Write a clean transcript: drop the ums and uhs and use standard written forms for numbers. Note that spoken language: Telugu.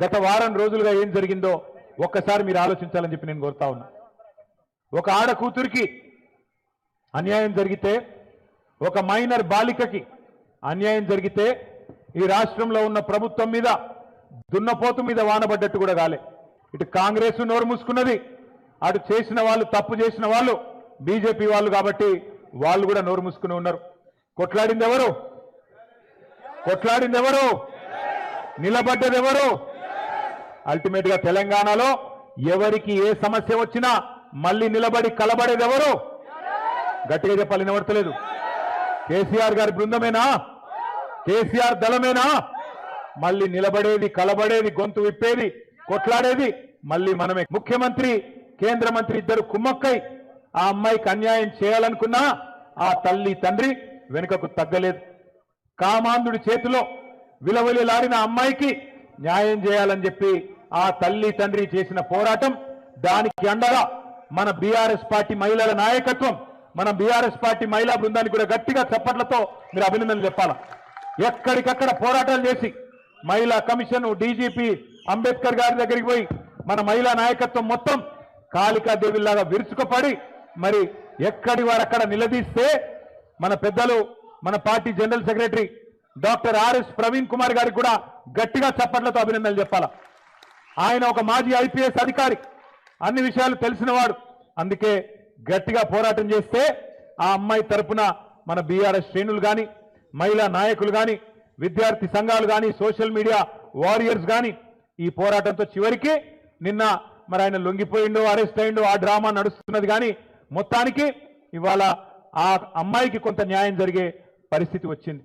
గత వారం రోజులుగా ఏం జరిగిందో ఒక్కసారి మీరు ఆలోచించాలని చెప్పి నేను కోరుతా ఉన్నా. ఒక ఆడ కూతురికి అన్యాయం జరిగితే, ఒక మైనర్ బాలికకి అన్యాయం జరిగితే ఈ రాష్ట్రంలో ఉన్న ప్రభుత్వం మీద దున్నపోతు మీద వానబడ్డట్టు కూడా కాలే. ఇటు కాంగ్రెస్ నోరు మూసుకున్నది, అటు చేసిన వాళ్ళు, తప్పు చేసిన వాళ్ళు బీజేపీ వాళ్ళు కాబట్టి వాళ్ళు కూడా నోరు మూసుకుని ఉన్నారు. కొట్లాడింది ఎవరు? కొట్లాడింది ఎవరు? నిలబడ్డది ఎవరు? అల్టిమేట్ గా తెలంగాణలో ఎవరికి ఏ సమస్య వచ్చినా మళ్ళీ నిలబడి కలబడేది ఎవరు? గట్టిగా చెప్పాలి, వినబడతలేదు. కేసీఆర్ గారి బృందమేనా? కేసీఆర్ దళమేనా? మళ్ళీ నిలబడేది, కలబడేది, గొంతు విప్పేది, కొట్లాడేది మళ్ళీ మనమే. ముఖ్యమంత్రి, కేంద్ర మంత్రి ఇద్దరు కుమ్మక్కై ఆ అమ్మాయికి అన్యాయం చేయాలనుకున్నా ఆ తల్లి తండ్రి వెనుకకు తగ్గలేదు. కామాంధుడి చేతిలో విలవిలలాడిన అమ్మాయికి న్యాయం చేయాలని చెప్పి ఆ తల్లి తండ్రి చేసిన పోరాటం, దానికి అండగా మన బీఆర్ఎస్ పార్టీ మహిళల నాయకత్వం, మన బీఆర్ఎస్ పార్టీ మహిళా బృందానికి కూడా గట్టిగా చప్పట్లతో మీరు అభినందనలు చెప్పాలా. ఎక్కడికక్కడ పోరాటాలు చేసి మహిళా కమిషన్, డీజీపీ అంబేద్కర్ గారి దగ్గరికి పోయి మన మహిళా నాయకత్వం మొత్తం కాళికాదేవిలాగా విరుచుకుపడి మరి ఎక్కడి వారక్కడ నిలదీస్తే మన పెద్దలు, మన party general secretary doctor RS Praveen Kumar గారికి కూడా గట్టిగా చప్పట్లతో అభినందనలు చెప్పాలా. ఆయన ఒక మాజీ ఐపీఎస్ అధికారి, అన్ని విషయాలు తెలిసినవాడు. అందుకే గట్టిగా పోరాటం చేస్తే ఆ అమ్మాయి తరపున మన బీఆర్ఎస్ శ్రేణులు కానీ, మహిళా నాయకులు కానీ, విద్యార్థి సంఘాలు కానీ, సోషల్ మీడియా వారియర్స్ కానీ ఈ పోరాటంతో చివరికి నిన్న మరి ఆయన లొంగిపోయిండో, అరెస్ట్ అయిండో, ఆ డ్రామా నడుస్తున్నది. కానీ మొత్తానికి ఇవాళ ఆ అమ్మాయికి కొంత న్యాయం జరిగే పరిస్థితి వచ్చింది.